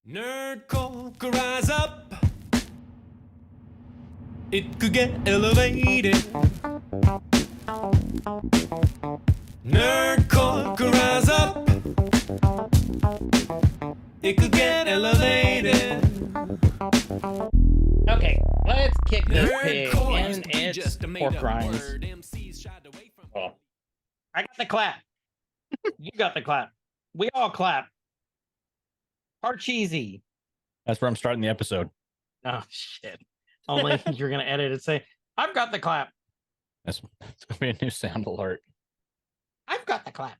Nerdcore could rise up. It could get elevated. Nerdcore could rise up. It could get elevated. Okay, let's kick this pig Nerdcore in used to be its just a made pork up rinds. word. MCs shied away from Oh. I got the clap. You got the clap. We all clap. Heart cheesy. That's where I'm starting the episode. Oh shit. Only you're gonna edit it and say, I've got the clap. It's gonna be a new sound alert. I've got the clap.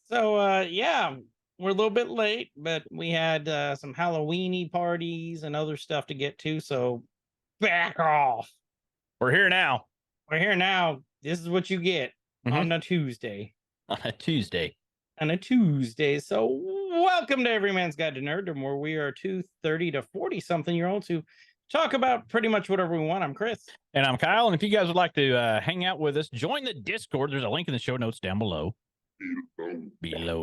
So yeah, we're a little bit late, but we had some Halloweeny parties and other stuff to get to, so back off. We're here now We're here now. This is what you get on a Tuesday. on a Tuesday. On a Tuesday. So welcome to Every Man's Guide to Nerddom, where we are two 30 to 40 something year olds who talk about pretty much whatever we want. I'm Chris. And I'm Kyle. And if you guys would like to hang out with us, join the Discord. There's a link in the show notes down below.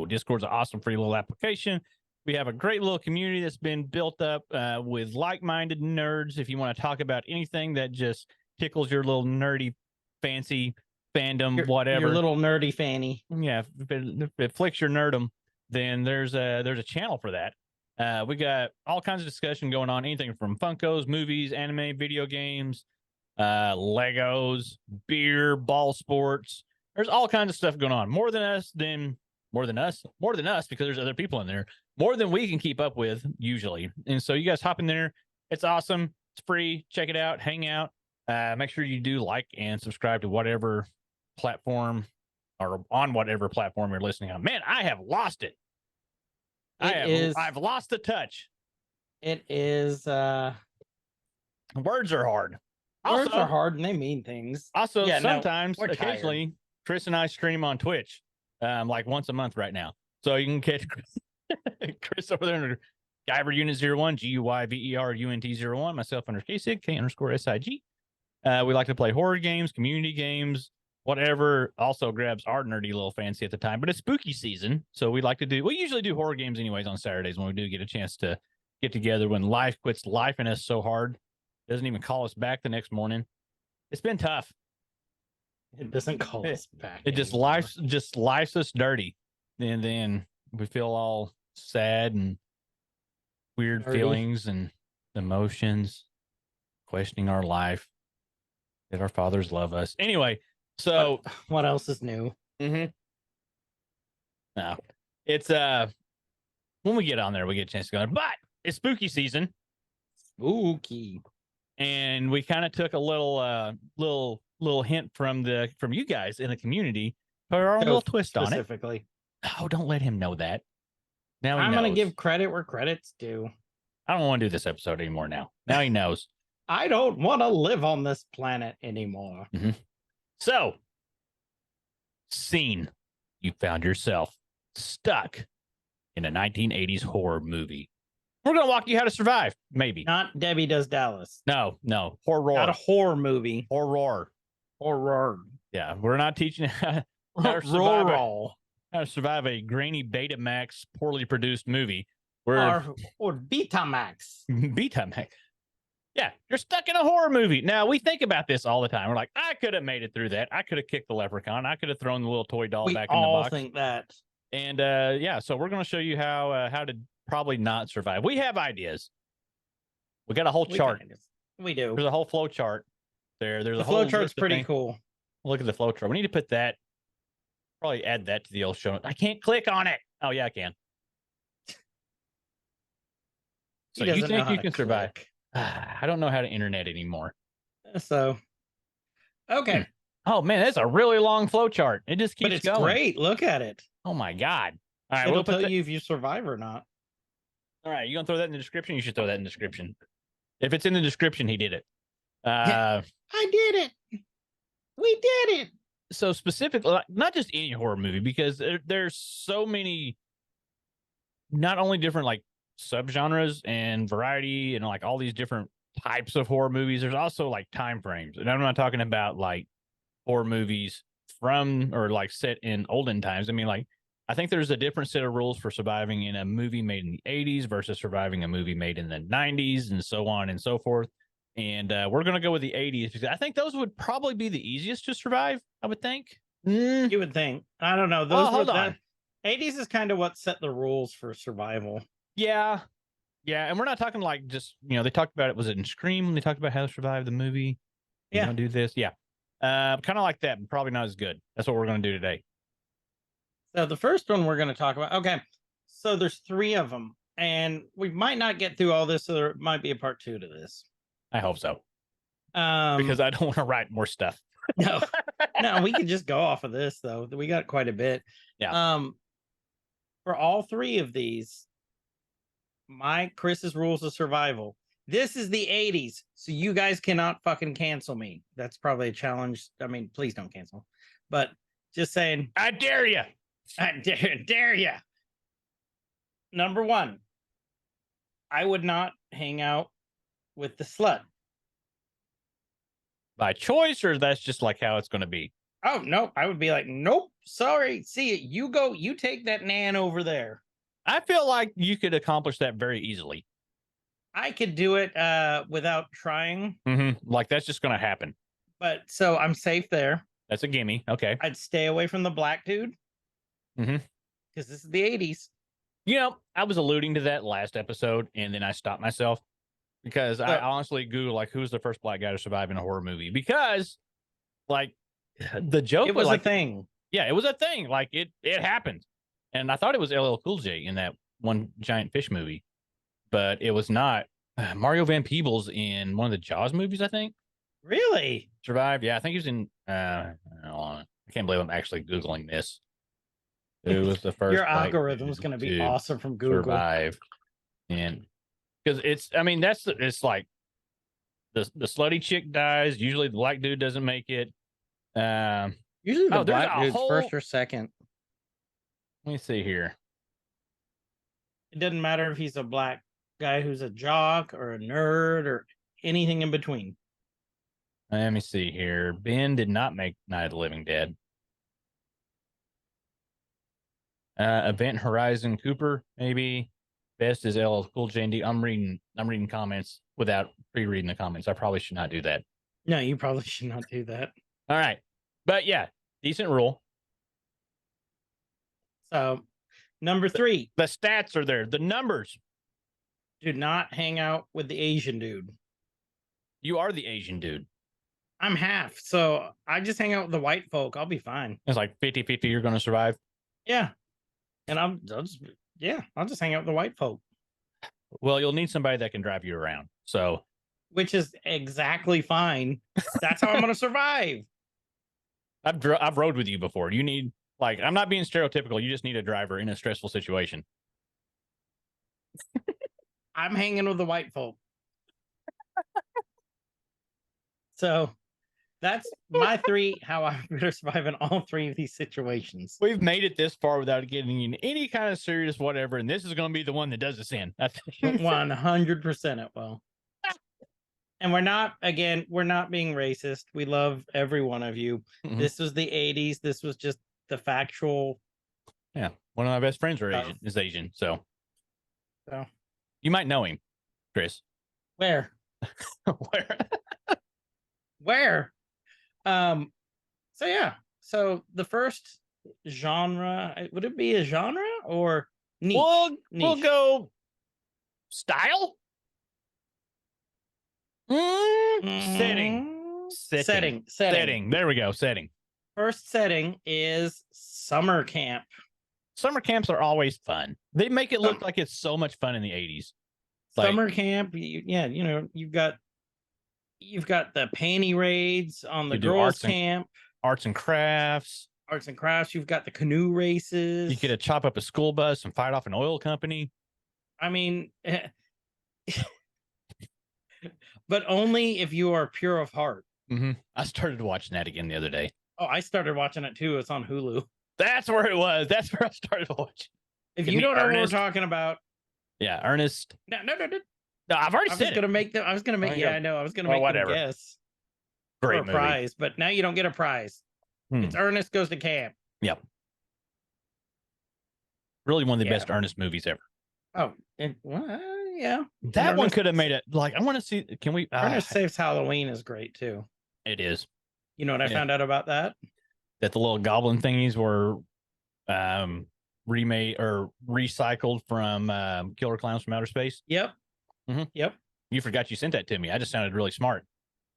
Discord's an awesome free little application. We have a great little community that's been built up with like-minded nerds. If you want to talk about anything that just tickles your little nerdy, fancy fandom, whatever. Your little nerdy fanny. Yeah, if it flicks your nerdum, then there's a channel for that. We got all kinds of discussion going on, anything from Funkos, movies, anime, video games, Legos, beer, ball sports. There's all kinds of stuff going on. More than us, because there's other people in there. More than we can keep up with usually. And so you guys hop in there. It's awesome. It's free. Check it out. Hang out. Make sure you do like and subscribe to whatever platform or on whatever platform you're listening on. Man, I have lost it. I've lost the touch. It is Words are hard. words are hard and they mean things. Also, Yeah, no, sometimes, we're occasionally, Chris and I stream on Twitch, like once a month right now. So you can catch Chris over there under Guyver Unit 01, GUYVERUNT01, myself under KSIG, K_SIG. We like to play horror games, community games, whatever. Also grabs our nerdy little fancy at the time, but it's spooky season. So we usually do horror games anyways on Saturdays when we do get a chance to get together when life quits life in us so hard. Doesn't even call us back the next morning. It's been tough. It doesn't call us back. It just anymore. lifes us dirty. And then we feel all sad and weird Dirty. feelings and emotions, questioning our life. Did our fathers love us? Anyway, so what else is new? no, it's when we get on there, we get a chance to go. But it's spooky season, Spooky. and we kind of took a little hint from you guys in the community for our own little twist on it. Specifically. Oh, don't let him know that. Now he I'm going to knows. give credit where credit's due. I don't want to do this episode anymore now. Now he knows. I don't want to live on this planet anymore. So, scene. You found yourself stuck in a 1980s horror movie. We're going to walk you how to survive, maybe. Not Debbie Does Dallas. No. Horror. Not a horror movie. Horror. Horror. Yeah, we're not teaching you how to survive a grainy Betamax, poorly produced movie. Or Betamax. Betamax. Yeah, you're stuck in a horror movie. Now, we think about this all the time. We're like, I could have made it through that. I could have kicked the leprechaun. I could have thrown the little toy doll We back in the all box. think that. And yeah, so we're going to show you how to probably not survive. We have ideas. We got a whole chart. We do. There's a whole flow chart there. There's The a whole flow chart's list of pretty things. cool. Look at the flow chart. We need to put that. Probably add that to the old show. I can't click on it. Oh yeah, I can. So you think you can survive? I don't know how to internet anymore. So, okay. Oh man, that's a really long flow chart. It just keeps But it's going. great. Look at it. Oh my god! All right, It'll we'll put tell that... you if you survive or not. All right, you gonna throw that in the description? You should throw that in the description. If it's in the description, he did it. I did it. We did it. So specifically, not just any horror movie, because there's so many, not only different like subgenres and variety and like all these different types of horror movies. There's also like time frames, and I'm not talking about like horror movies from or like set in olden times. I mean, like I think there's a different set of rules for surviving in a movie made in the 80s versus surviving a movie made in the 90s and so on and so forth. And we're going to go with the 80s because I think those would probably be the easiest to survive, I would think. You would think. I don't know. Well, hold on. 80s is kind of what set the rules for survival. Yeah. Yeah. And we're not talking like just, they talked about it. Was it in Scream when they talked about how to survive the movie? Yeah. Do this. Yeah. Kind of like that, but probably not as good. That's what we're going to do today. So the first one we're going to talk about. Okay. So there's 3 of them, and we might not get through all this. So there might be a part 2 to this. I hope so. Because I don't want to write more stuff. No, we can just go off of this though. We got quite a bit. Yeah. For all 3 of these, Chris's rules of survival. This is the 80s, so you guys cannot fucking cancel me. That's probably a challenge. I mean, please don't cancel. But just saying, I dare you. I dare you. Number 1, I would not hang out with the slut. By choice, or that's just like how it's going to be? Oh, no. I would be like, nope, sorry. See it. You go, you take that nan over there. I feel like you could accomplish that very easily. I could do it without trying. Like that's just going to happen. But so I'm safe there. That's a gimme. Okay. I'd stay away from the black dude. Because this is the 80s. I was alluding to that last episode, and then I stopped myself because I honestly Googled like who's the first black guy to survive in a horror movie, because like the joke it was like, a thing. Yeah, it was a thing. Like it happened, and I thought it was LL Cool J in that one giant fish movie, but it was not. Mario Van Peebles in one of the Jaws movies, I think. Really? Survived. Yeah, I think he was in. I can't believe I'm actually Googling this. Who was the first? Your algorithm is going to be awesome from Google. Survive, and because it's like the slutty chick dies. Usually the black dude doesn't make it. Usually the black dude's first or second. Let me see here. It doesn't matter if he's a black guy who's a jock or a nerd or anything in between. Let me see here. Ben did not make Night of the Living Dead. Event Horizon Cooper, maybe. Best is LL Cool J and D. I'm reading comments without pre-reading the comments. I probably should not do that. No, you probably should not do that. All right. But yeah, decent rule. So, number 3. The stats are there. The numbers. Do not hang out with the Asian dude. You are the Asian dude. I'm half, so I just hang out with the white folk. I'll be fine. It's like 50-50 you're going to survive. Yeah. And I'll just hang out with the white folk. Well, you'll need somebody that can drive you around. So, which is exactly fine. That's how I'm going to survive. I've rode with you before. You need, like, I'm not being stereotypical. You just need a driver in a stressful situation. I'm hanging with the white folk. So that's my 3, how I'm going to survive in all 3 of these situations. We've made it this far without getting in any kind of serious whatever, and this is going to be the one that does us in. 100% it will. And we're not being racist. We love every one of you. Mm-hmm. This was the 80s. This was just the factual. Yeah. One of my best friends is Asian. So you might know him, Chris. Where? Where? So yeah. So the first genre, would it be a genre or niche? We'll go style. Setting. There we go. Setting. First setting is summer camp. Summer camps are always fun. They make it look like it's so much fun in the 80s. Summer camp, you've got the panty raids on the girls' camp. Arts and crafts. You've got the canoe races. You get to chop up a school bus and fight off an oil company. I mean, but only if you are pure of heart. Mm-hmm. I started watching that again the other day. Oh, I started watching it too. It's on Hulu. That's where it was. That's where I started watching. If you don't know what we're talking about. Yeah, Ernest. No, I've already said it. I was gonna make them guess. Great for a prize, but now you don't get a prize. It's Ernest Goes to Camp. Yep. Really one of the Yeah. best Ernest movies ever. Oh, yeah. That one Ernest- could have made it. Like, I want to see. Can we? Ernest Saves Halloween is great too. It is. You know what I Yeah. found out about that? That the little goblin thingies were remade or recycled from Killer Clowns from Outer Space. Yep. Mhm. Yep. You forgot you sent that to me. I just sounded really smart.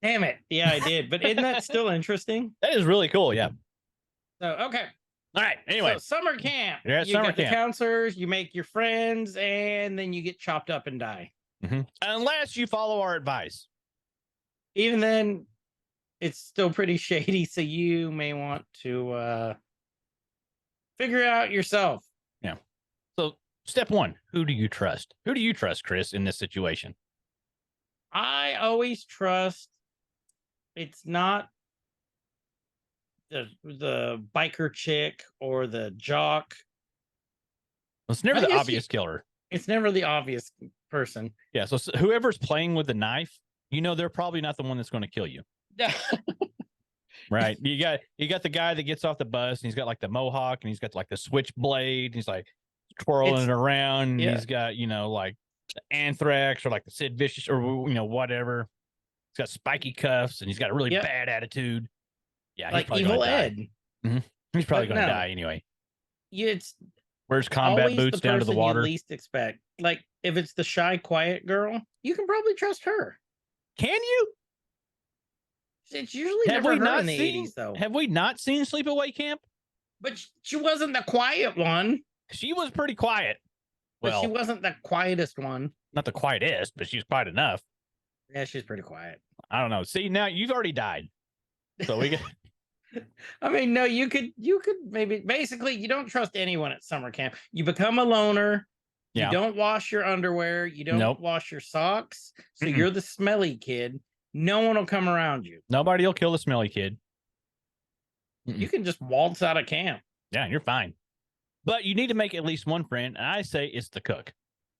Damn it. Yeah, I did. But isn't that still interesting? That is really cool. Yeah. So, okay. All right. Anyway, So summer camp. You're at you summer got the camp. counselors, you make your friends, and then you get chopped up and die. unless you follow our advice. Even then, it's still pretty shady, so you may want to figure it out yourself. So, step one: who do you trust? Who do you trust, Chris, in this situation? I always trust it's not the biker chick or the jock. It's never I the guess obvious killer. It's never the obvious person. Yeah. So whoever's playing with the knife, they're probably not the one that's going to kill you. Right. You got the guy that gets off the bus and he's got like the mohawk and he's got like the switchblade. He's like twirling it around. And he's got, like the anthrax or like the Sid Vicious or, whatever. He's got spiky cuffs and he's got a really bad attitude. Yeah. Like he's Evil die. Ed. He's probably But going to no. die anyway. It's Wears combat always boots the down to the person water. you least expect. Like if it's the shy, quiet girl, you can probably trust her. Can you? It's usually never her in the 80s, though. Have we not seen Sleepaway Camp? But she wasn't the quiet one. She was pretty quiet. But Well, she wasn't the quietest one. not the quietest, but she's quiet enough. Yeah, she's pretty quiet. I don't know. See, now you've already died. So we get I mean, no, you could maybe basically you don't trust anyone at summer camp. You become a loner. Yeah. You don't wash your underwear. You don't wash your socks. So you're the smelly kid. No one will come around you. Nobody will kill the smelly kid. You can just waltz out of camp. Yeah, you're fine. But you need to make at least one friend, and I say it's the cook.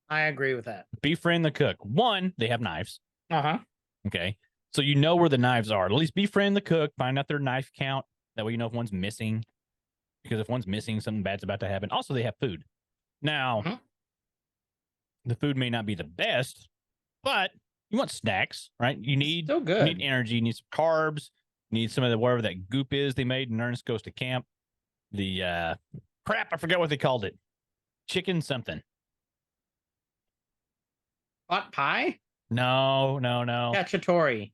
I agree with that. Befriend the cook. One, they have knives. Uh-huh. Okay. So you know where the knives are. At least befriend the cook. Find out their knife count. That way you know if one's missing. Because if one's missing, something bad's about to happen. Also, they have food. Now, the food may not be the best, but you want snacks, right? You need still good. You need energy. You need some carbs. You need some of the whatever that goop is they made in Ernest Goes to Camp. The crap, I forgot what they called it. Chicken something. Pot pie? No. Cacciatore.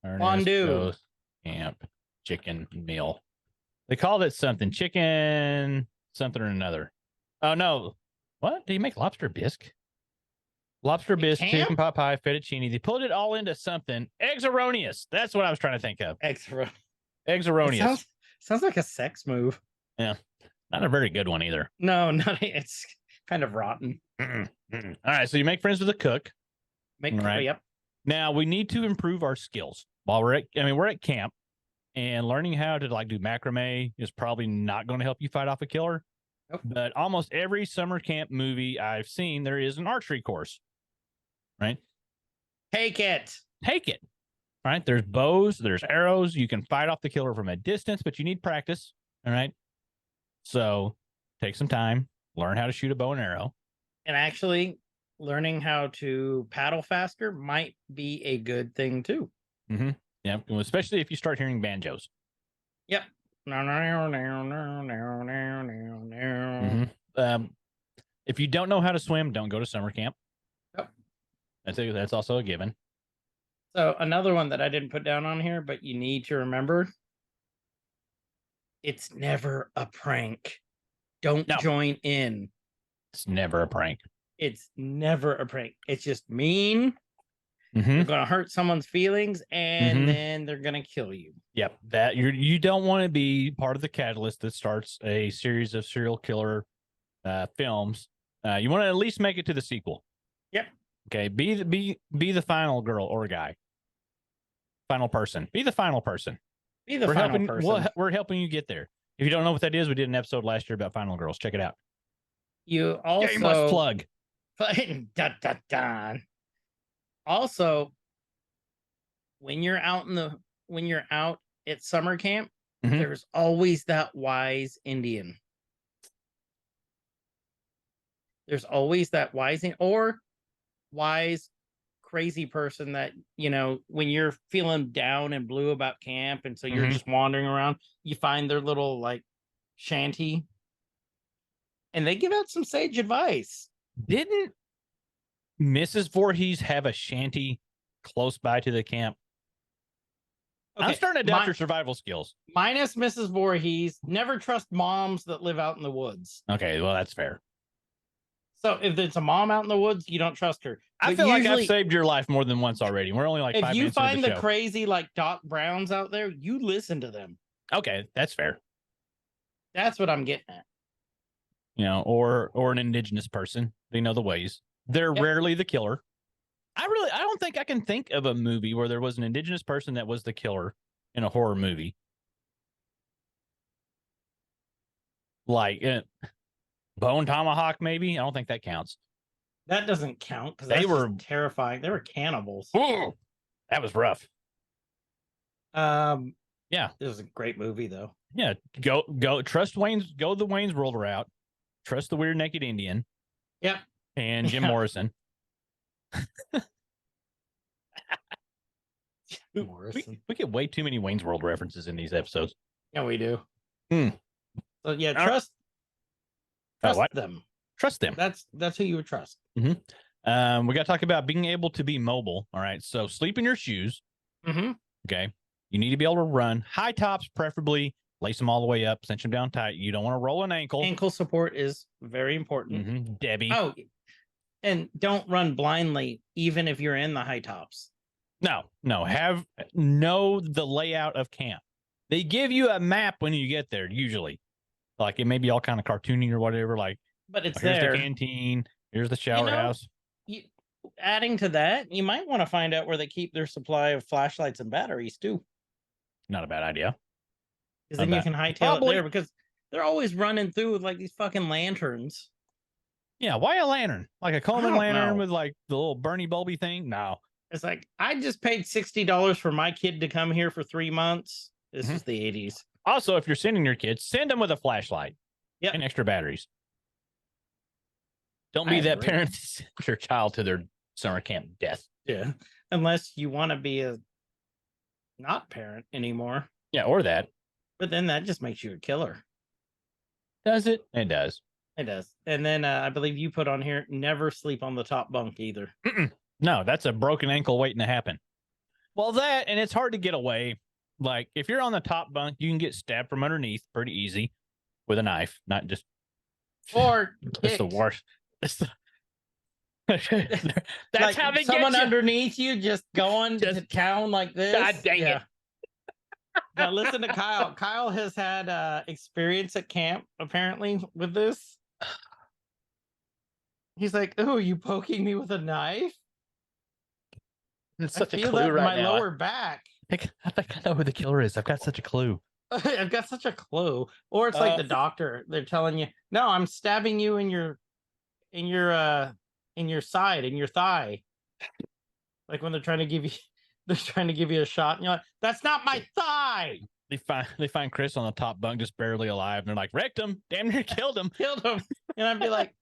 Ernest Fondue. Goes Camp chicken meal. They called it something. Chicken something or another. Oh no. What? Do you make lobster bisque? Lobster bisque, chicken pot pie, fettuccine. They put it all into something. Eggs erroneous. That's what I was trying to think of. Eggs erroneous. Sounds like a sex move. Yeah. Not a very good one either. No, it's kind of rotten. All right. So you make friends with a cook. Yep. Now we need to improve our skills while we're at camp, and learning how to like do macrame is probably not going to help you fight off a killer. Nope. But almost every summer camp movie I've seen, there is an archery course, right? Take it. Right. There's bows, there's arrows. You can fight off the killer from a distance, but you need practice. All right. So take some time, learn how to shoot a bow and arrow. And actually, learning how to paddle faster might be a good thing too. Yeah, especially if you start hearing banjos. Yep. If you don't know how to swim, don't go to summer camp. Yep. That's also a given. So another one that I didn't put down on here, but you need to remember, it's never a prank. Don't join in. It's never a prank. It's never a prank. It's just mean. You're going to hurt someone's feelings, and then they're going to kill you. Yep. That you don't want to be part of the catalyst that starts a series of serial killer films. You want to at least make it to the sequel. Yep. Okay. Be the final girl or guy. Final person. Be the final person. Be the final person. We're helping you get there. If you don't know what that is, we did an episode last year about final girls. Check it out. You also must plug. Also, when you're out at summer camp, there's always that wise Indian. There's always that wise crazy person that, when you're feeling down and blue about camp, and so you're Mhm. just wandering around, you find their little like shanty, and they give out some sage advice. Didn't Mrs. Voorhees have a shanty close by to the camp? I'm Okay, starting to doubt your survival skills. minus Mrs. Voorhees, never trust moms that live out in the woods. Okay, well, that's fair. So if it's a mom out in the woods, you don't trust her. I But feel like I've usually, saved your life more than once already. We're only like if 5 you minutes into find the the show. crazy like Doc Browns out there, you listen to them. Okay, that's fair. That's what I'm getting at. Or an indigenous person. They know the ways. They're Yep. rarely the killer. I don't think I can think of a movie where there was an indigenous person that was the killer in a horror movie. Like Bone Tomahawk, maybe. I don't think that counts. That doesn't count because They they were- were terrifying. They were cannibals. Ooh, that was rough. Yeah. It was a great movie though. Yeah, go trust Wayne's go the Wayne's World route. Trust the Weird Naked Indian Yep. and Jim Yeah. Morrison. Morrison. We get way too many Wayne's World references in these episodes. Yeah, we do. Hmm. So yeah, All right. trust what? them. Trust them. That's who you would trust. We got to talk about being able to be mobile. All right, so sleep in your shoes. Mm-hmm. Okay, you need to be able to run high tops, preferably. Lace them all the way up, cinch them down tight. You don't want to roll an ankle. Ankle support is very important. Debbie. Oh, and don't run blindly, even if you're in the high tops. No. Know the layout of camp. They give you a map when you get there, usually. Like it may be all kind of cartoony or whatever. Like, But it's here's there. the canteen, here's the shower house. Adding to that, you might want to find out where they keep their supply of flashlights and batteries too. Not a bad idea. Because then you can hightail it there, because they're always running through with like these fucking lanterns. Yeah, why a lantern? Like a Coleman don't lantern know. with like the little Bernie bulby thing? No. It's like, I just paid $60 for my kid to come here for 3 months. This Mhm. is the 80s. Also, if you're sending your kids, send them with a flashlight. Yep. And extra batteries. Don't I be that agree. parent that sends your child to their summer camp death. Yeah. Unless you want to be a not parent anymore. Yeah, or that. But then that just makes you a killer. Does it? It does. It does. And then I believe you put on here, never sleep on the top bunk either. No, that's a broken ankle waiting to happen. Well, that, and it's hard to get away. Like, if you're on the top bunk, you can get stabbed from underneath pretty easy with a knife, not just. Or That's the kicked. worst. That's Like, how they someone get you. underneath you just going to town like this. God dang it. Now listen to Kyle. Kyle has had experience at camp apparently with this. He's like, "Oh, you poking me with a knife? It's I such a feel clue that in right my now. lower back. I think I know who the killer is. I've got such a clue. I've got such a clue." Or it's like the doctor. They're telling you, "No, I'm stabbing you in your side, in your thigh." Like when they're trying to give you a shot, and you're like, "That's not my thigh." They find Chris on the top bunk just barely alive, and they're like, wrecked him, damn near killed him. Killed him. And I'd be like,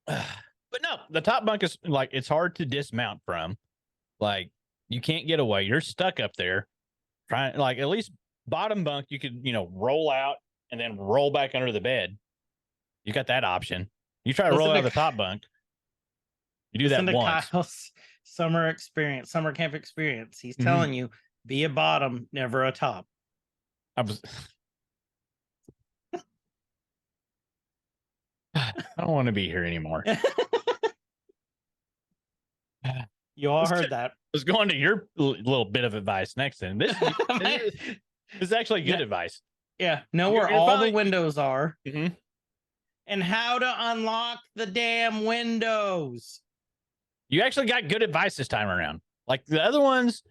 But no, the top bunk is like, it's hard to dismount from. Like, you can't get away. You're stuck up there. Trying, like, at least bottom bunk, you could, roll out and then roll back under the bed. You got that option. You try to Listen roll to out of the top bunk. You do that listen to once. Kyle's summer camp experience. He's Mhm. telling you, be a bottom, never a top. I was. I don't want to be here anymore. You all Let's heard get- that. Let's go on to your little bit of advice next. And this is actually good Yeah. advice. Yeah, know You're where gonna all finally- the windows are Mhm. and how to unlock the damn windows. You actually got good advice this time around. Like the other ones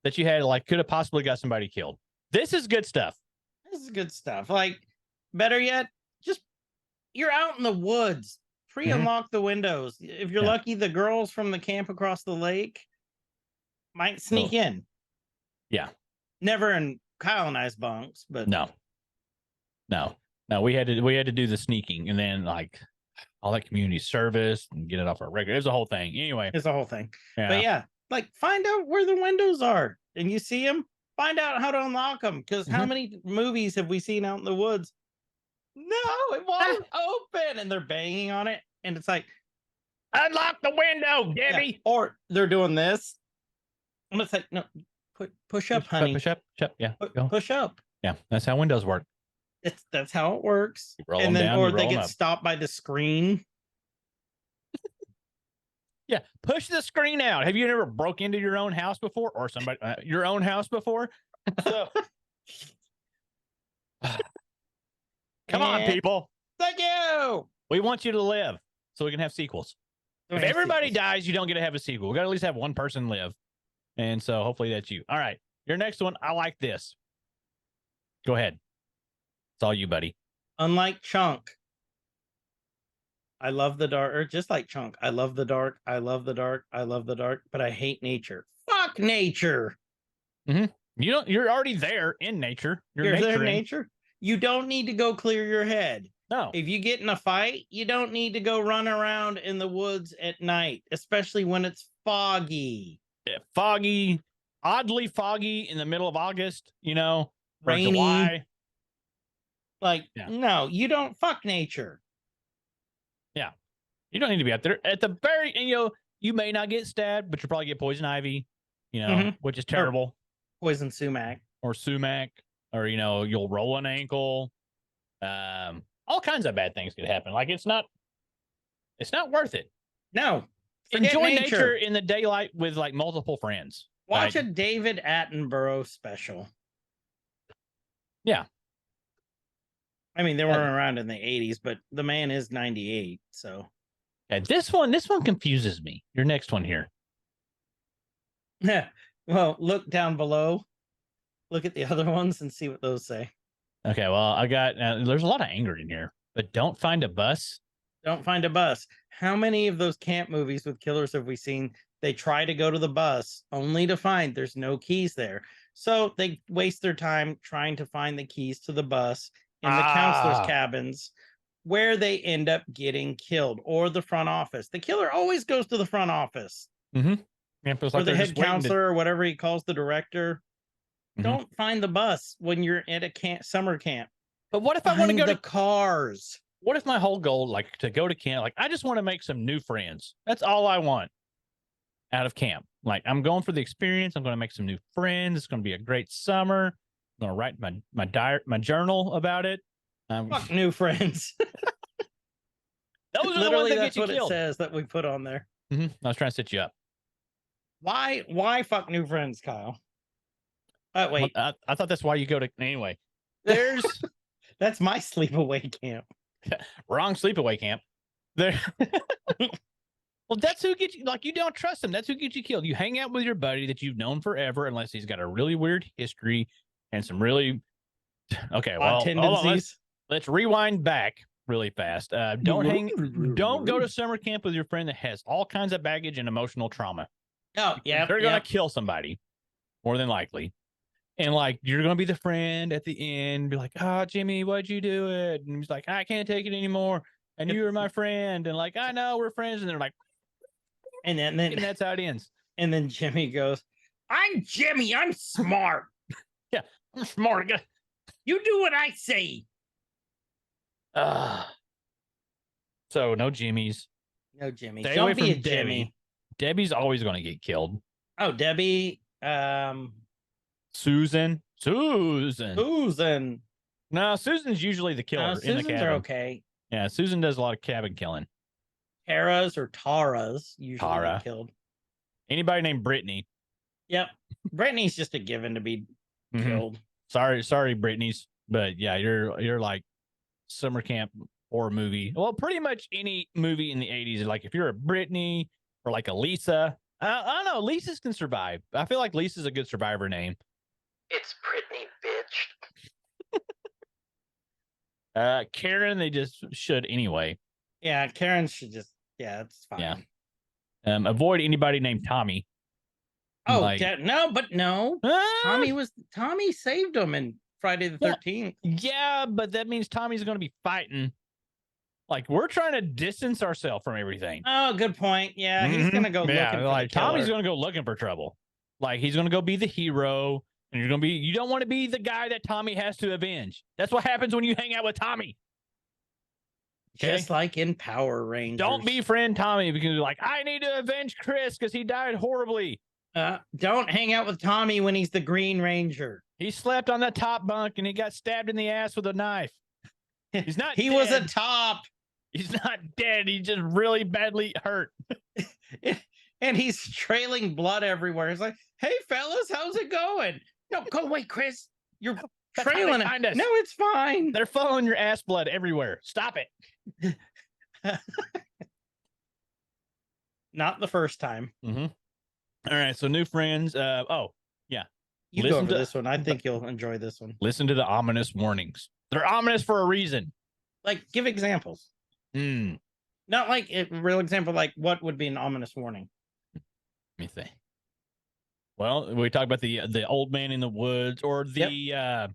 that you had, like, could have possibly got somebody killed. This is good stuff. This is good stuff. Like, better yet, just you're out in the woods. Pre-unlock the windows. If you're Yeah. lucky, the girls from the camp across the lake might sneak in. Yeah. Never in Kyle and I's bunks, but No. No, we had to do the sneaking and then like all that community service and get it off our record. It was a whole thing. Anyway, It's the whole thing. yeah. But yeah, like find out where the windows are and you see them, find out how to unlock them. Because how many movies have we seen out in the woods? No, it won't open, and they're banging on it, and it's like, Unlock the window, Debbie. or they're doing this, and it's like, no, push up, honey, Push up. Yeah. Go. push up. Yeah. That's how windows work. That's how it works. You roll And them then, down, or you they roll 'em get up. stopped by the screen. Yeah. Push the screen out. Have you ever broke into your own house before or somebody, your own house before? So, come on, And people. thank you. We want you to live so we can have sequels. If everybody dies, you don't get to have a sequel. We got to at least have one person live. And so hopefully that's you. All right. Your next one. I like this. Go ahead. It's all you, buddy. Unlike Chunk, I love the dark, or just like Chunk, I love the dark. I love the dark. I love the dark, but I hate nature. Fuck nature. You're already there in nature. You're there in naturing. nature. You don't need to go clear your head. No. If you get in a fight, you don't need to go run around in the woods at night, especially when it's foggy. Yeah, foggy, oddly foggy in the middle of August, or Rainy. July. Like, Yeah. no, you don't fuck nature. Yeah. You don't need to be out there at the very, and you may not get stabbed, but you'll probably get poison ivy, which is terrible. Poison sumac. Or sumac, or, you'll roll an ankle. All kinds of bad things could happen. Like it's not worth it. No. Forget Enjoy nature in the daylight with like multiple friends. Watch a David Attenborough special. Yeah. I mean, they weren't around in the 80s, but the man is 98. So Yeah, this one confuses me. Your next one here. yeah. Well, look down below. Look at the other ones and see what those say. Okay, well, I got there's a lot of anger in here, but don't find a bus. Don't find a bus. How many of those camp movies with killers have we seen? They try to go to the bus only to find there's no keys there. So they waste their time trying to find the keys to the bus in the counselor's cabins, where they end up getting killed, or the front office. The killer always goes to the front office. Yeah, feels Or like the they're head just waiting counselor, or whatever he calls the director. Don't find the bus when you're at a summer camp. But what if I want to go the to cars? What if my whole goal, like to go to camp, like I just want to make some new friends. That's all I want out of camp. Like I'm going for the experience. I'm going to make some new friends. It's going to be a great summer. I'm going to write my journal about it. Fuck new friends. Those are Literally, the ones that that's get you what killed. it says that we put on there. I was trying to set you up. Why fuck new friends, Kyle? Wait, Well, I thought that's why you go to anyway. There's that's my sleepaway camp. wrong sleepaway camp. There. Well, that's who gets you. Like you don't trust him. That's who gets you killed. You hang out with your buddy that you've known forever, unless he's got a really weird history and some really. Okay, well, hold on, tendencies. let's rewind back really fast. Don't go to summer camp with your friend that has all kinds of baggage and emotional trauma. Oh, yeah. They're gonna kill somebody, more than likely. And like you're gonna be the friend at the end, be like, Jimmy, why'd you do it? And he's like, I can't take it anymore. And you were my friend, and like, I know we're friends, and they're like, and then that's how it ends. And then Jimmy goes, I'm Jimmy, I'm smart. Yeah, I'm smart. You do what I say. So no Jimmys. No Jimmy. Stay Don't away be from a Debbie. Jimmy. Debbie's always gonna get killed. Oh, Debbie. Susan. Susan. No, Susan's usually the killer in the Susans cabin. are okay. Yeah, Susan does a lot of cabin killing. Tara's or Tara's usually Tara. get killed. Anybody named Brittany. Yep. Brittany's just a given to be killed. Sorry, Brittany's, but yeah, you're like summer camp horror movie. Well, pretty much any movie in the 80s. Like if you're a Brittany or like a Lisa, I don't know. Lisa's can survive. I feel like Lisa's a good survivor name. It's Brittany, bitch. Karen, they just should anyway. Yeah, Karen should just. Yeah, it's fine. Yeah. Avoid anybody named Tommy. Oh, like, no. Tommy saved him and Friday the Yeah. 13th. Yeah, but that means Tommy's going to be fighting. Like, we're trying to distance ourselves from everything. Oh, good point. Yeah, he's gonna go looking for like the killer. Tommy's going to go looking for trouble. Like, he's going to go be the hero, and you don't want to be the guy that Tommy has to avenge. That's what happens when you hang out with Tommy. Okay? Just like in Power Rangers. Don't befriend Tommy because you're like, I need to avenge Chris because he died horribly. Don't hang out with Tommy when he's the Green Ranger. He slept on the top bunk and he got stabbed in the ass with a knife. He's not He dead. was a top. He's not dead. He's just really badly hurt. And he's trailing blood everywhere. He's like, hey, fellas, how's it going? No, go away, Chris. You're That's how they trailing find it. us. No, it's fine. They're following your ass blood everywhere. Stop it. Not the first time. Mm-hmm. All right. So new friends. You Listen go over to- this one. I think you'll enjoy this one. Listen to the ominous warnings. They're ominous for a reason. Like, give examples. Not like a real example. Like, what would be an ominous warning? Let me think. Well, we talk about the old man in the woods, or the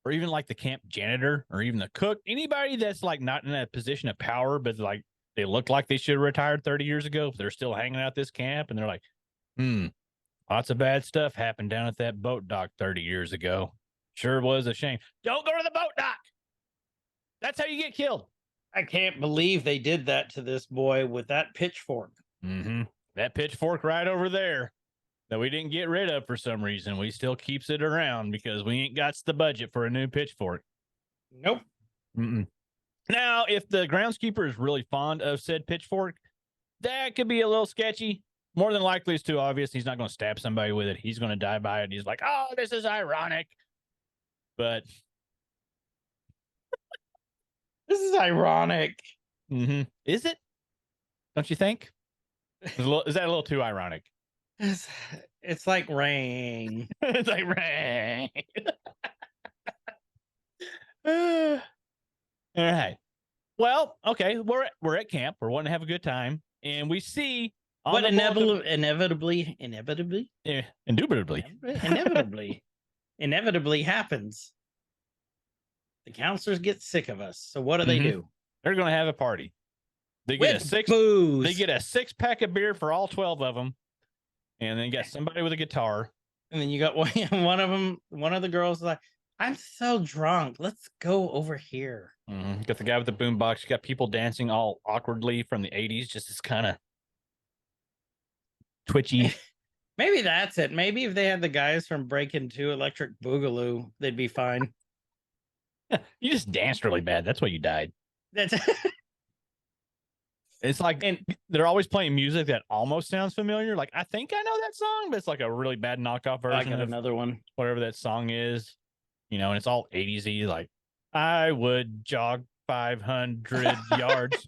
or even like the camp janitor, or even the cook. Anybody that's like not in a position of power, but like they look like they should have retired 30 years ago. If they're still hanging out this camp, and they're like, lots of bad stuff happened down at that boat dock 30 years ago. Sure was a shame. Don't go to the boat dock. That's how you get killed. I can't believe they did that to this boy with that pitchfork. That pitchfork right over there that we didn't get rid of for some reason. We still keeps it around because we ain't got the budget for a new pitchfork. Nope. Now, if the groundskeeper is really fond of said pitchfork, that could be a little sketchy. More than likely, it's too obvious. He's not going to stab somebody with it. He's going to die by it. He's like, oh, this is ironic. But This is ironic. is it? Don't you think? Is that a little too ironic? It's like rain. It's like rain. All right. Well, okay. We're at camp. We're wanting to have a good time, and we see What the bulletin- inevitably inevitably happens. The counselors get sick of us. So what do they do? They're going to have a party. They get With booze. They get a 6-pack of beer for all 12 of them, and then you got somebody with a guitar. And then you got one of them. One of the girls is like, I'm so drunk. Let's go over here. Got the guy with the boombox. You got people dancing all awkwardly from the 80s, just this kind of twitchy. Maybe that's it. Maybe if they had the guys from Breakin' 2 Electric Boogaloo, they'd be fine. You just danced really bad. That's why you died. That's It's like, and they're always playing music that almost sounds familiar. Like, I think I know that song, but it's like a really bad knockoff I version got of another one. whatever that song is, and it's all 80s-y, like, I would jog 500 yards.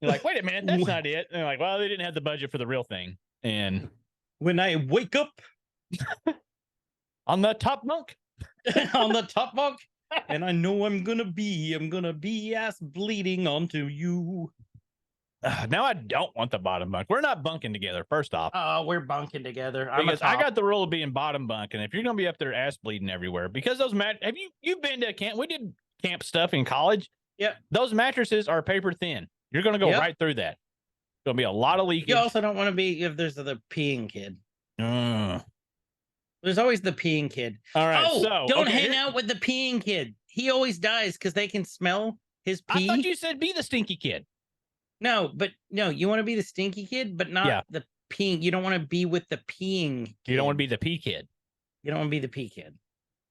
You're like, wait a minute, that's not it. And they're like, well, they didn't have the budget for the real thing. And When I wake up on the top bunk, on the top bunk, and I know I'm gonna be ass bleeding onto you. now I don't want the bottom bunk. We're not bunking together, first off. Oh, we're bunking together. I'm a Because I top. got the rule of being bottom bunk, and if you're gonna be up there ass bleeding everywhere, because those have you've been to camp? We did camp stuff in college. Yep. Those mattresses are paper thin. You're gonna go Yep. right through that. Gonna be a lot of leakage. You also don't want to be if there's the peeing kid. Uh, There's always the peeing kid. all right. Oh, so don't okay, hang out with the peeing kid. He always dies because they can smell his I pee. thought you said be the stinky kid. No, you want to be the stinky kid, but not the peeing. You don't want to be with the peeing kid. You don't want to be the pee kid. You don't want to be the pee kid.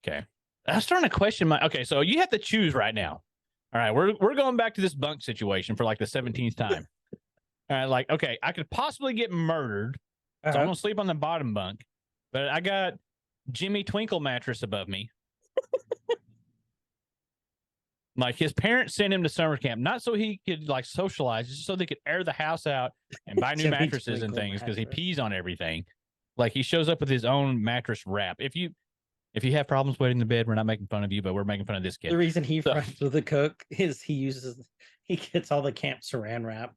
Okay. I was starting to question my. Okay, so you have to choose right now. All right, we're going back to this bunk situation for like the 17th time. All right, like, okay, I could possibly get murdered, so I'm gonna sleep on the bottom bunk, but I got Jimmy Twinkle mattress above me. Like, his parents sent him to summer camp, not so he could like socialize, just so they could air the house out and buy new Jimmy mattresses and Twinkle things because he mattress. pees on everything. Like, he shows up with his own mattress wrap. If you have problems wetting the bed, we're not making fun of you, but we're making fun of this kid. The reason he So- friends with the cook is he gets all the camp saran wrap.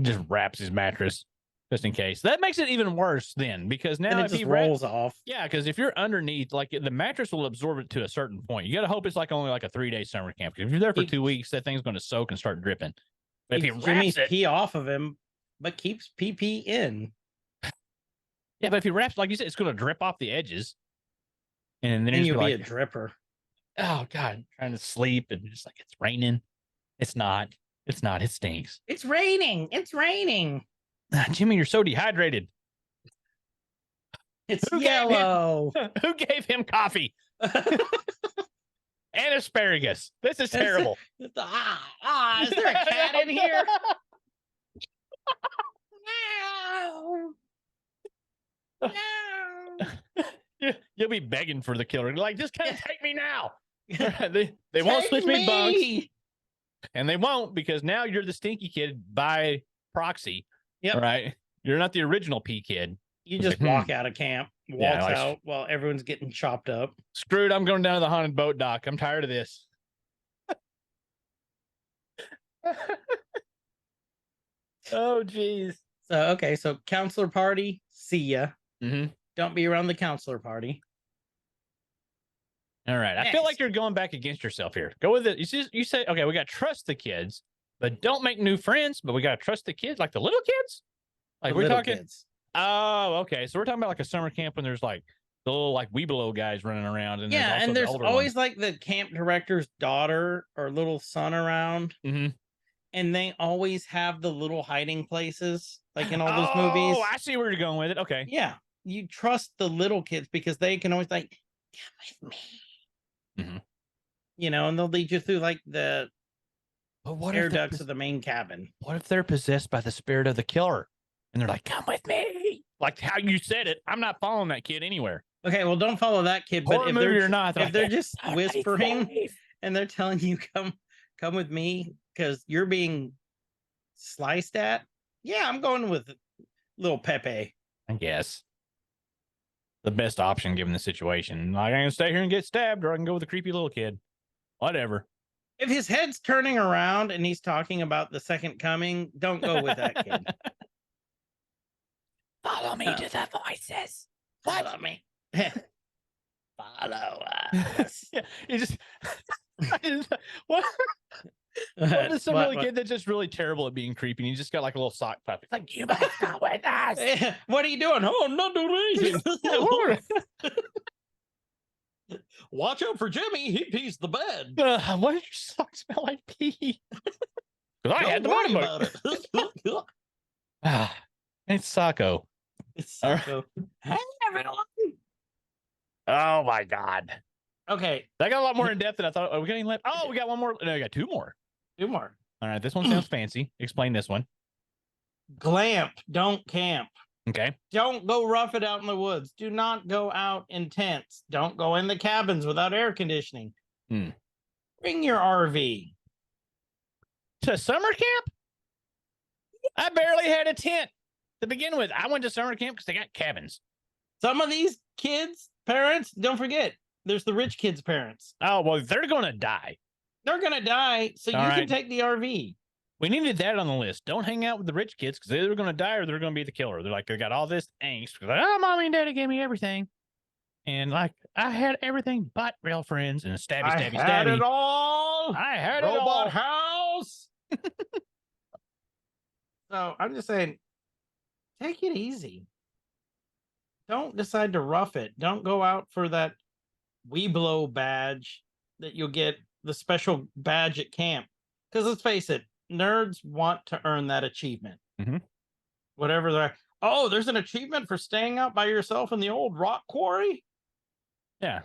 Just wraps his mattress. just in case. That makes it even worse then, because now And it if just he rolls off. yeah, because if you're underneath, like the mattress will absorb it to a certain point. You got to hope it's like only like a 3-day summer camp. If you're there for 2 weeks, that thing's going to soak and start dripping. But if he Jimmy's wraps it, pee off of him, but keeps PP in. yeah, but if he wraps, like you said, it's going to drip off the edges, and then And you'll be like, a dripper. oh God, trying to sleep and just like it's raining. It's not. It's not. It stinks. It's raining. It's raining. Jimmy, you're so dehydrated. It's Who gave him- yellow. Who gave him coffee and asparagus? This is terrible. Is there a cat in here? No. No. You'll be begging for the killer. Like, just kind of take me now. they won't switch me bunks, and they won't, because now you're the stinky kid by proxy. Yep. Right. You're not the original P kid. You just walk out of camp, walks like, out while everyone's getting chopped up. Screwed. I'm going down to the haunted boat dock. I'm tired of this. Oh, geez. So, okay. So counselor party, see ya. Mm-hmm. Don't be around the counselor party. All right. I feel like you're going back against yourself here. Go with it. You say, okay, we got to trust the kids, but don't make new friends, but we got to trust the kids, like the little kids. Like The we're little talking. kids. Oh, okay. So we're talking about like a summer camp when there's like the little like Weeblo guys running around. And Yeah, and the there's older always ones. like the camp director's daughter or little son around. Mhm. And they always have the little hiding places, like in all those movies. Oh, I see where you're going with it. Okay. Yeah, you trust the little kids because they can always like, come with me. Mhm. You know, and they'll lead you through like the But what air if they're ducts of the main cabin. what if they're possessed by the spirit of the killer? And they're like, come with me. Like how you said it. I'm not following that kid anywhere. Okay, well, don't follow that kid. But Horror if movie they're or not, if they're like, just "Everybody whispering safe." and they're telling you come with me because you're being sliced at, yeah, I'm going with little Pepe. I guess the best option given the situation. Like, I can stay here and get stabbed, or I can go with the creepy little kid. Whatever. If his head's turning around and he's talking about the second coming, don't go with that kid. Follow me to the voices. Follow me. Follow us. Yeah, you just what? What is some What- really kid that's just really terrible at being creepy? And you just got like a little sock puppet. It's like, you must go with us. What are you doing? Oh, I'm not doing anything. Watch out for Jimmy. He pees the bed. Why did your socks smell like pee? Because I had the Don't bottom worry book. about it. It's Sacco. It's All right. so. Hey, everyone. Oh my God. Okay, That got a lot more in depth than I thought. Are we getting left? Oh, we got one more. No, we got two more. 2 more. All right. This one sounds fancy. Explain this one. Glamp. Don't camp. Okay. Don't go rough it out in the woods. Do not go out in tents. Don't go in the cabins without air conditioning. Hmm. Bring your RV. To summer camp? I barely had a tent to begin with. I went to summer camp because they got cabins. Some of these kids' parents, don't forget, there's the rich kids' parents. Oh, well, they're going to die. They're going to die, so you All can right. take the RV. We needed that on the list. Don't hang out with the rich kids because they're either going to die or they're going to be the killer. They're like, they got all this angst. They're like, oh, mommy and daddy gave me everything. And like, I had everything but real friends and stabby, I stabby, had stabby. it all. I had it all. Robot house. So I'm just saying, take it easy. Don't decide to rough it. Don't go out for that Weeblo badge that you'll get the special badge at camp. Because let's face it, nerds want to earn that achievement. Mhm. Whatever they're. Oh, there's an achievement for staying out by yourself in the old rock quarry Yeah.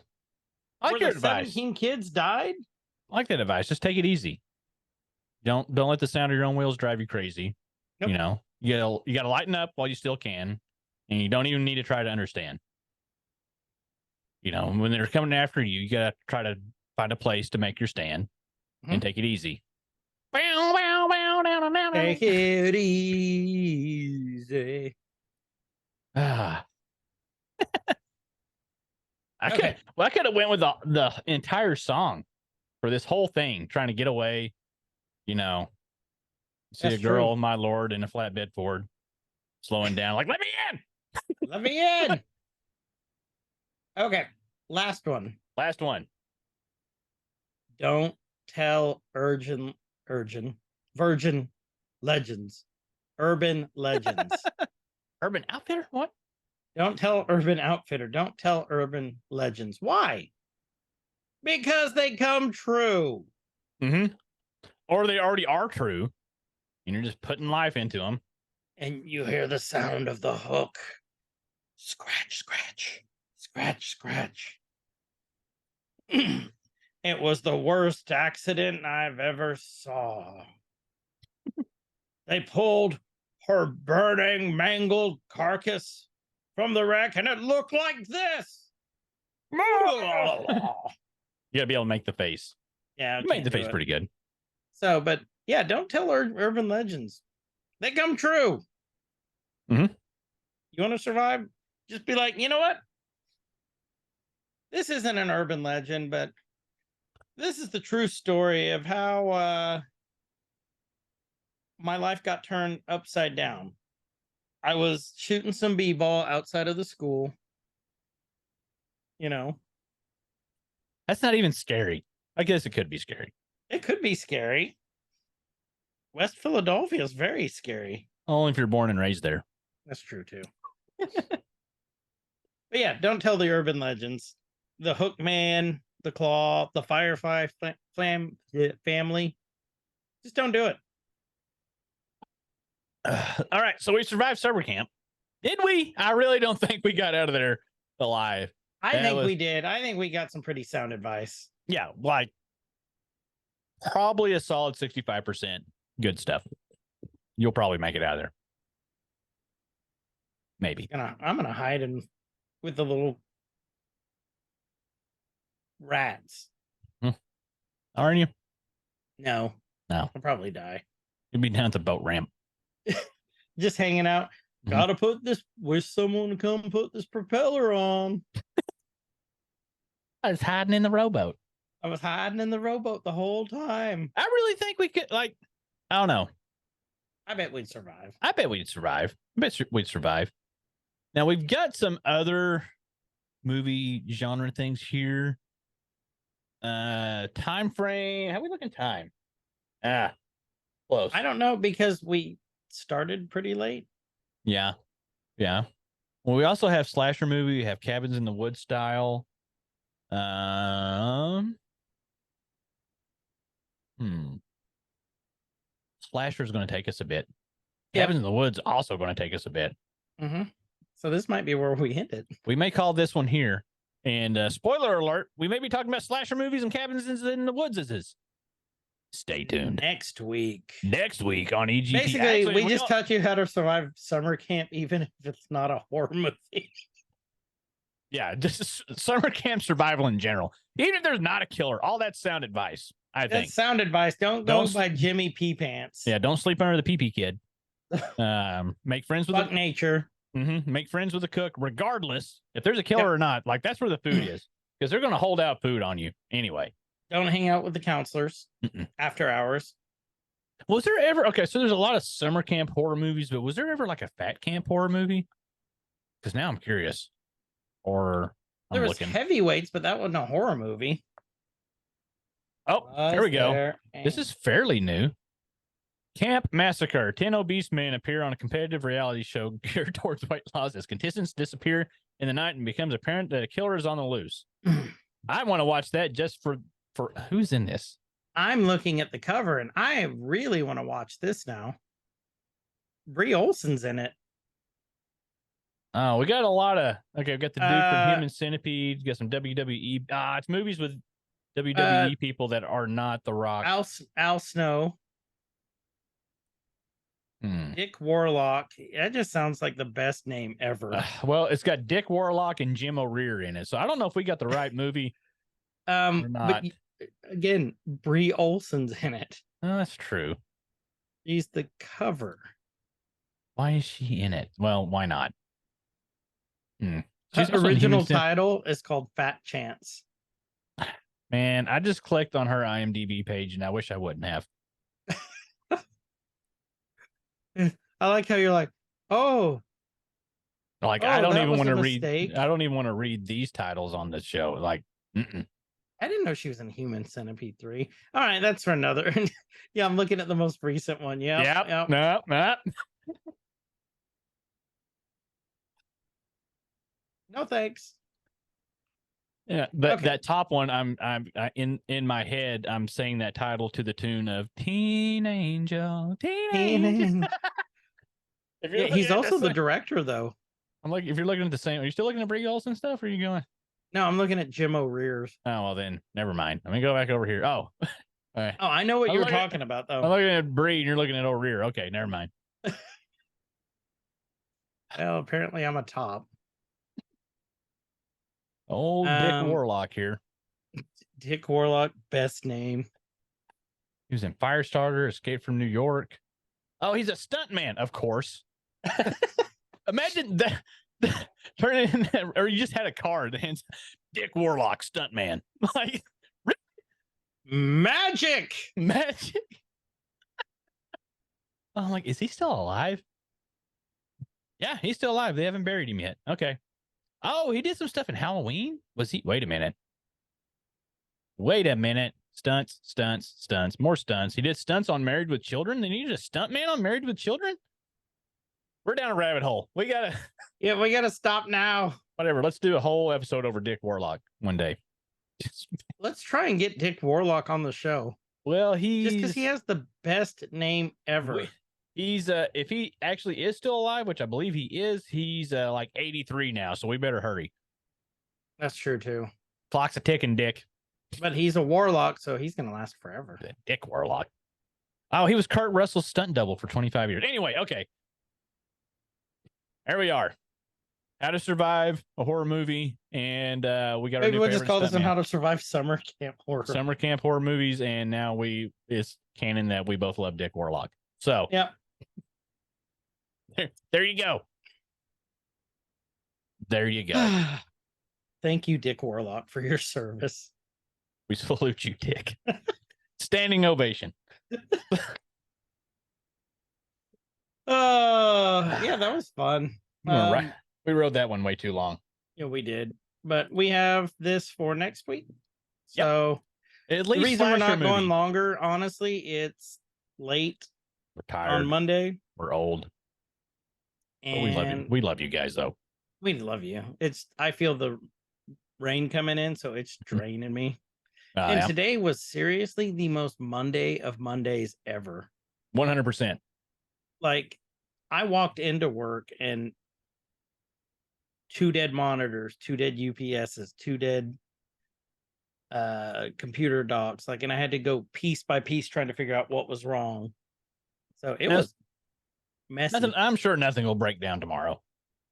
I like where your the advice. 17 kids died. I like that advice. Just take it easy. Don't let the sound of your own wheels drive you crazy. Yep. You know, you got to lighten up while you still can, and you don't even need to try to understand. You know, when they're coming after you, you got to try to find a place to make your stand and take it easy. Take it easy. Ah. Okay. I could have went with the entire song for this whole thing, trying to get away, you know, see That's a girl, true. my lord, in a flatbed Ford. slowing down, like, let me in. Let me in. Okay, last one. Last one. Don't tell virgin legends. Urban legends. Urban Outfitter? What? Don't tell Urban Outfitter. Don't tell urban legends. Why? Because they come true. Mm-hmm. Or they already are true, and you're just putting life into them. And you hear the sound of the hook. Scratch, scratch, scratch, scratch. It was the worst accident I've ever saw. They pulled her burning, mangled carcass from the wreck, and it looked like this. You gotta be able to make the face. Yeah, You made the face pretty good. So, but yeah, don't tell urban legends. They come true. Mhm. You want to survive? Just be like, you know what? This isn't an urban legend, but this is the true story of how my life got turned upside down. I was shooting some b-ball outside of the school. You know, That's not even scary. I guess it could be scary. it could be scary. West Philadelphia is very scary. Only if you're born and raised there. That's true too. But yeah, don't tell the urban legends. The Hook Man, the Claw, the Firefly family. Just don't do it. All right, so we survived summer camp. Did we? I really don't think we got out of there alive. I That think was- we did. I think we got some pretty sound advice. Yeah, like probably a solid 65% good stuff. You'll probably make it out of there. Maybe. I'm gonna hide in with the little rats. Aren't you? No. No. I'll probably die. You'll be down at the boat ramp. Just hanging out. Mhm. Gotta put this, wish someone to come put this propeller on. I was hiding in the rowboat. I was hiding in the rowboat the whole time. I really think we could, like, I don't know. I bet we'd survive. I bet we'd survive. I bet we'd survive. Now we've got some other movie genre things here. Time frame. How we looking time? Close. I don't know because we started pretty late. Yeah. Yeah. Well, we also have slasher movie. We have Cabins in the Woods style. Slasher's going to take us a bit. Yep. Cabins in the Woods also going to take us a bit. Mm-hmm. So this might be where we end it. We may call this one here. And spoiler alert, we may be talking about slasher movies and Cabins in the Woods. Stay tuned. Next week. Next week on EGTN. Basically, Actually, we just taught you how to survive summer camp, even if it's not a horror movie. Yeah, just summer camp survival in general. Even if there's not a killer, all that's sound advice, I think. That's sound advice. Don't go by Jimmy Pee Pants. Yeah, don't sleep under the pee kid. Make friends with Fuck nature. Make friends with the cook, regardless if there's a killer or not. Like, that's where the food is, because they're going to hold out food on you anyway. Don't hang out with the counselors after hours. Was there ever, okay, so there's a lot of summer camp horror movies, but was there ever like a fat camp horror movie? Because now I'm curious. Or There was Heavyweights, but that wasn't a horror movie. Oh, there we go. This is fairly new. Camp Massacre. 10 obese men appear on a competitive reality show geared towards weight loss as contestants disappear in the night and becomes apparent that a killer is on the loose. I want to watch that just for who's in this? I'm looking at the cover and I really want to watch this now. Brie Olson's in it. Oh, we got a lot of, okay, we've got the dude from Human Centipede, we got some WWE. It's movies with WWE people that are not The Rock. Al Snow. Dick Warlock. That just sounds like the best name ever. Well, it's got Dick Warlock and Jim O'Rear in it, so I don't know if we got the right movie. Or not. But again, Brie Olson's in it. Oh, that's true. She's the cover. Why is she in it? Well, why not? Her original title is called Fat Chance. Man, I just clicked on her IMDb page and I wish I wouldn't have. I like how you're like, Oh, Like Oh, I don't that even was want a to read. mistake. I don't even want to read these titles on the show. Like, mm-mm. I didn't know she was in Human Centipede 3. All right, that's for another. Yeah, I'm looking at the most recent one. Yep. No. No thanks. Yeah, but Okay. that top one, in my head, I'm saying that title to the tune of Teen Angel, Teen Angel. If you're Yeah, he's looking at also the same- director, though. I'm like, if you're looking at the same, are you still looking at Brie Olson stuff? Or are you going? No, I'm looking at Jim O'Rears. Oh well, then never mind. Let me go back over here. Oh, all right. Oh, I know what I'm you're looking at- talking about, I'm though. looking at Brie, and you're looking at O'Rear. Okay, never mind. Well, apparently I'm a top. Old Dick Warlock here. Dick Warlock, best name. He was in Firestarter, Escape from New York. Oh, he's a stuntman, of course. Imagine that. Turn it in, or you just had a card that ends Dick Warlock, stuntman. Like Magic. magic. I'm like, is he still alive? Yeah, he's still alive. They haven't buried him yet. Okay. Oh, he did some stuff in Halloween. Was he? Wait a minute. Stunts. More stunts. He did stunts on Married with Children. They needed a stuntman on Married with Children. We're down a rabbit hole. We gotta. Yeah, we gotta stop now. Whatever. Let's do a whole episode over Dick Warlock one day. Let's try and get Dick Warlock on the show. Well, Just because he has the best name ever. He's if he actually is still alive, which I believe he is, he's like 83 now, so we better hurry. That's true too. Clock's a ticking, Dick. But he's a warlock, so he's gonna last forever. Dick Warlock. Oh, he was Kurt Russell's stunt double for 25 years. Anyway, okay. There we are. How to Survive a Horror Movie, and we got our Maybe new we'll just favorite call this one stuntman. How to Survive Summer Camp Horror. Summer Camp Horror Movies, and now it's canon that we both love Dick Warlock. So Yep. There you go. There you go. Thank you, Dick Warlock, for your service. We salute you, Dick. Standing ovation. Yeah, that was fun. Right. We rode that one way too long. Yeah, we did. But we have this for next week. So At the least reason we're slasher not going movie. longer, honestly, it's late We're tired. on Monday. We're old. But we love you. And We love you guys, though. we love you. I feel the rain coming in, so it's draining me. And Yeah. today was seriously the most Monday of Mondays ever. 100%. Like, I walked into work and 2 dead monitors, 2 dead UPSs, 2 dead computer docks. Like, and I had to go piece by piece trying to figure out what was wrong. So it was messy. Nothing. I'm sure nothing will break down tomorrow.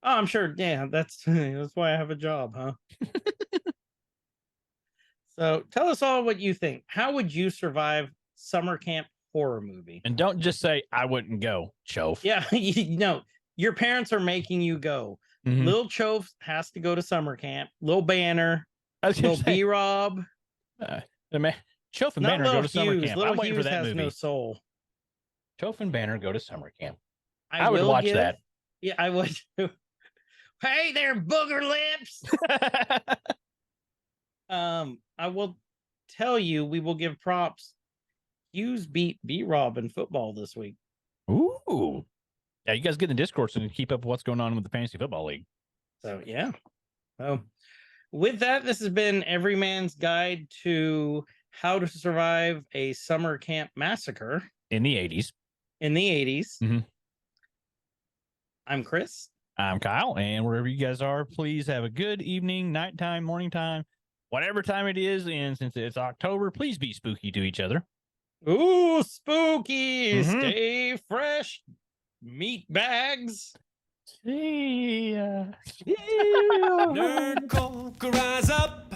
Oh, I'm sure. Yeah, that's why I have a job, huh? So tell us all what you think. How would you survive summer camp horror movie? And don't just say, I wouldn't go, Chof. Yeah, your parents are making you go. Mhm. Lil Chof has to go to summer camp. Lil Banner, I was gonna Lil say, B-Rob. the man, Chof and Not Banner Lil go to summer Hughes. camp. Lil I'm waiting Hughes for that has movie. no soul. Chof and Banner go to summer camp. I would will watch give- that. Yeah, I would. Hey there, booger lips. I will tell you, we will give props. Hughes beat B-Rob in football this week. Ooh. Yeah, you guys get in the Discord and keep up with what's going on with the Fantasy Football League. So, yeah. So, with that, this has been Everyman's Guide to How to Survive a Summer Camp Massacre In the 80s. in the 80s. Mhm. I'm Chris. I'm Kyle, and wherever you guys are, please have a good evening, nighttime, morning time, whatever time it is. And since it's October, please be spooky to each other. Ooh, spooky. Mhm. Stay fresh. Meat bags. See ya. Nerd core could rise up.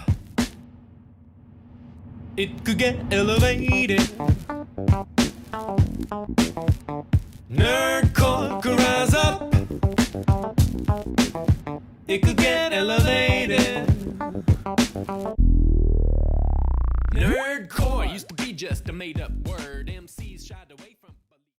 It could get elevated. Nerd core could rise up. It could get elevated. Nerdcore used to be just a made up